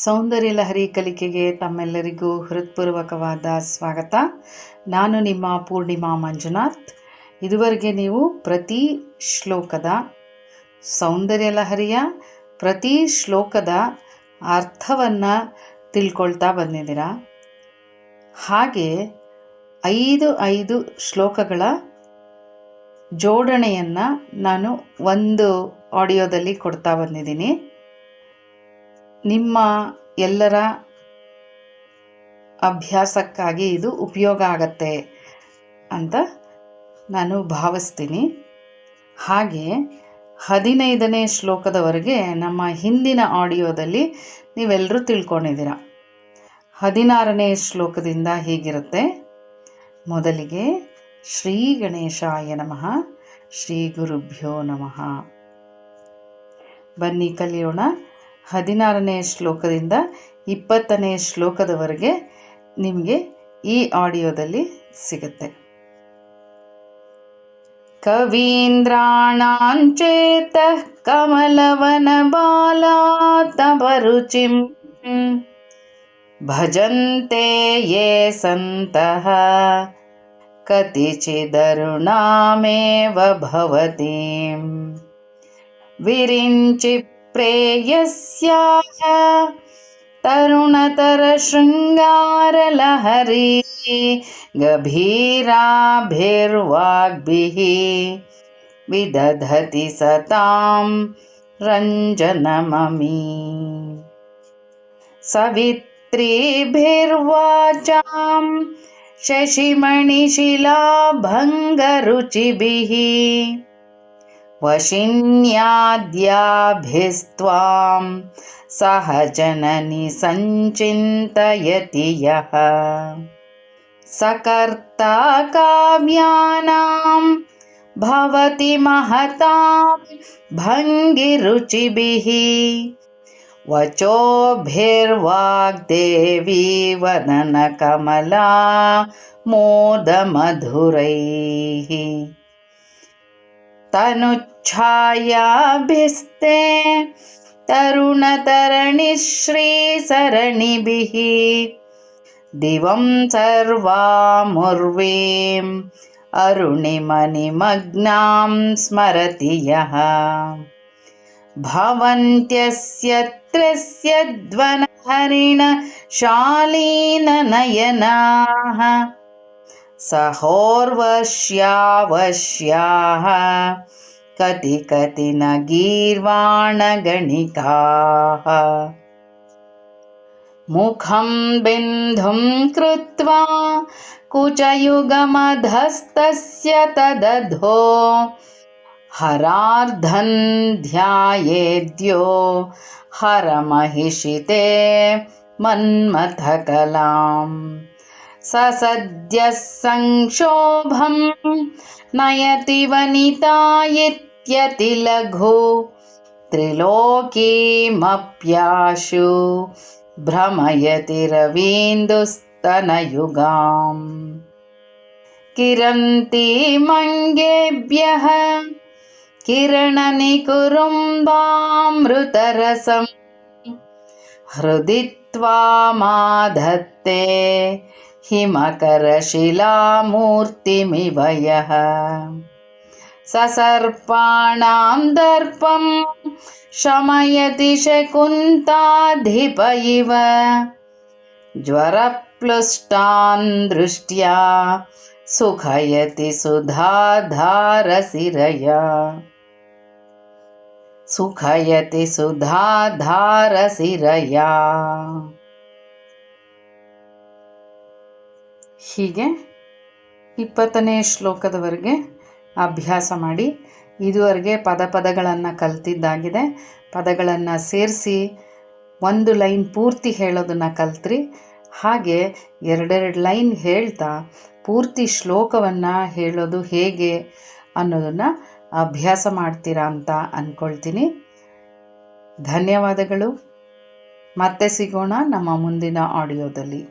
ಸೌಂದರ್ಯ ಲಹರಿ ಕಲಿಕೆಗೆ ತಮ್ಮೆಲ್ಲರಿಗೂ ಹೃತ್ಪೂರ್ವಕವಾದ ಸ್ವಾಗತ. ನಾನು ನಿಮ್ಮ ಪೂರ್ಣಿಮಾ ಮಂಜುನಾಥ್. ಇದುವರೆಗೆ ನೀವು ಪ್ರತಿ ಶ್ಲೋಕದ ಸೌಂದರ್ಯ ಲಹರಿಯ ಪ್ರತಿ ಶ್ಲೋಕದ ಅರ್ಥವನ್ನು ತಿಳ್ಕೊಳ್ತಾ ಬಂದಿದ್ದೀರಾ. ಹಾಗೆ 5 ಶ್ಲೋಕಗಳ ಜೋಡಣೆಯನ್ನು ನಾನು ಒಂದು ಆಡಿಯೋದಲ್ಲಿ ಕೊಡ್ತಾ ಬಂದಿದ್ದೀನಿ. ನಿಮ್ಮ ಎಲ್ಲರ ಅಭ್ಯಾಸಕ್ಕಾಗಿ ಇದು ಉಪಯೋಗ ಆಗತ್ತೆ ಅಂತ ನಾನು ಭಾವಿಸ್ತೀನಿ. ಹಾಗೆ 15ನೇ ಶ್ಲೋಕದವರೆಗೆ ನಮ್ಮ ಹಿಂದಿನ ಆಡಿಯೋದಲ್ಲಿ ನೀವೆಲ್ಲರೂ ತಿಳ್ಕೊಂಡಿದ್ದೀರ. 16ನೇ ಶ್ಲೋಕದಿಂದ ಹೀಗಿರುತ್ತೆ. ಮೊದಲಿಗೆ ಶ್ರೀ ಗಣೇಶಾಯ ನಮಃ, ಶ್ರೀ ಗುರುಭ್ಯೋ ನಮಃ. ಬನ್ನಿ ಕಲಿಯೋಣ. 16ನೇ ಶ್ಲೋಕದಿಂದ 20ನೇ ಶ್ಲೋಕದವರೆಗೆ ನಿಮಗೆ ಈ ಆಡಿಯೋದಲ್ಲಿ ಸಿಗುತ್ತೆ. ಕವೀಂದ್ರಾಣಾಂಚೇತಃ ಕಮಲವನ ಬಾಲಾತಪರುಚಿಂ ಭಜಂತೆ ಯೇ ಸಂತಃ ಕತಿಚಿದರುಣಾಮೇವ ಭವತೀಂ ವಿರಿಂಚಿ ಪ್ರೇಯಸ್ಯಾಹ ತರುಣತರ ಶೃಂಗಾರಲಹರಿ ಗಭೀರಾಭಿರ್ವಾಗ್ಭಿಃ ವಿದಧತಿ ಸತಾಂ ರಂಜನಮಮಿ ಸವಿತ್ರೀಭಿರ್ವಾಚಾಂ ಶಶಿಮಣಿಶಿಲಾಭಂಗರುಚಿಭಿಃ ವಶಿನ್ಯಾದ್ಯಾಭಿಸ್ತ್ವಾಂ ಸಹ ಜನನಿ ಸಂಚಿಂತಯತಿ ಯಃ ಸಕರ್ತಾ ಕಾವ್ಯಾನಾಂ ಭವತಿ ಮಹತಾಂ ಭಂಗಿರುಚಿಭಿಃ ವಚೋಭಿರ್ವಾಗ್ದೇವಿ ವದನಕಮಲಾ ಮೋದಮಧುರೈಃ ತನುಚ್ಛಾಯಾಭಿಸ್ತೆ ತರುಣತರಣಿಶ್ರೀಸರಣಿಭಿಃ ದಿವಂ ಸರ್ವಾಮುರ್ವೀಂ ಅರುಣಿಮನಿಮಗ್ನಾಂ ಸ್ಮರತಿ ಯಃ ಭವಂತ್ಯಸ್ಯ ತ್ರಸ್ಯಧ್ವನಹರಿಣ ಶಾಲೀನನಯನಾಃ ಸಹೋರ್ವಶ್ಯಾವಶ್ಯಾಃ ಕತಿ ಕತಿ ನ ಗೀರ್ವಾಣಗಣಿಕಾಃ ಮುಖಂ ಬಿಂದುಂ ಕೃತ್ವಾ ಕುಚಯುಗಮಧಸ್ತಸ್ಯ ತದಧೋ ಹರಾರ್ಧನ್ ಧ್ಯಾಯೇದ್ಯೋ ಹರಮಹಿಷಿತೆ ಮನ್ಮಥಕಲಾಂ ಸಸದ್ಯಃ ಸಂಕ್ಷೋಭಂ ನಯತಿ ವನಿತಾಯಿತ್ಯತಿ ಲಘು ತ್ರಿಲೋಕೀಮಪ್ಯಾಶು ಭ್ರಮಯತಿ ರವೀಂದುಸ್ತನಯುಗಾಂ ಕಿರಂತೀಮಂಗೇಭ್ಯಃ ಕಿರಣನಿಕುರುಂಬಾಮೃತರಸಂ ಹೃದಿ ತ್ವಾಮಾಧತ್ತೆ ಹಿಮಕರಶಿಲಾಮೂರ್ತಿಮಿವ ಯಃ ಸಸರ್ಪಾಣಾಂ ದರ್ಪಂ ಶಮಯತಿ ಶಕುಂತಾಧಿಪ ಇವ ಜ್ವರಪ್ಲುಷ್ಟಾನ್ ದೃಷ್ಟ್ಯಾ ಸುಖಯತಿ ಸುಧಾಧಾರಸಿರಯ ಸುಖಯತಿ ಸುಧಾಧಾರಸಿರಯ. ಹೀಗೆ 20ನೇ ಶ್ಲೋಕದವರೆಗೆ ಅಭ್ಯಾಸ ಮಾಡಿ. ಇದುವರೆಗೆ ಪದಗಳನ್ನು ಕಲ್ತಿದ್ದಾಗಿದೆ. ಪದಗಳನ್ನು ಸೇರಿಸಿ ಒಂದು ಲೈನ್ ಪೂರ್ತಿ ಹೇಳೋದನ್ನು ಕಲ್ತ್ರಿ. ಹಾಗೆ 2 ಲೈನ್ ಹೇಳ್ತಾ ಪೂರ್ತಿ ಶ್ಲೋಕವನ್ನು ಹೇಳೋದು ಹೇಗೆ ಅನ್ನೋದನ್ನು ಅಭ್ಯಾಸ ಮಾಡ್ತೀರಾ ಅಂತ ಅಂದ್ಕೊಳ್ತೀನಿ. ಧನ್ಯವಾದಗಳು. ಮತ್ತೆ ಸಿಗೋಣ ನಮ್ಮ ಮುಂದಿನ ಆಡಿಯೋದಲ್ಲಿ.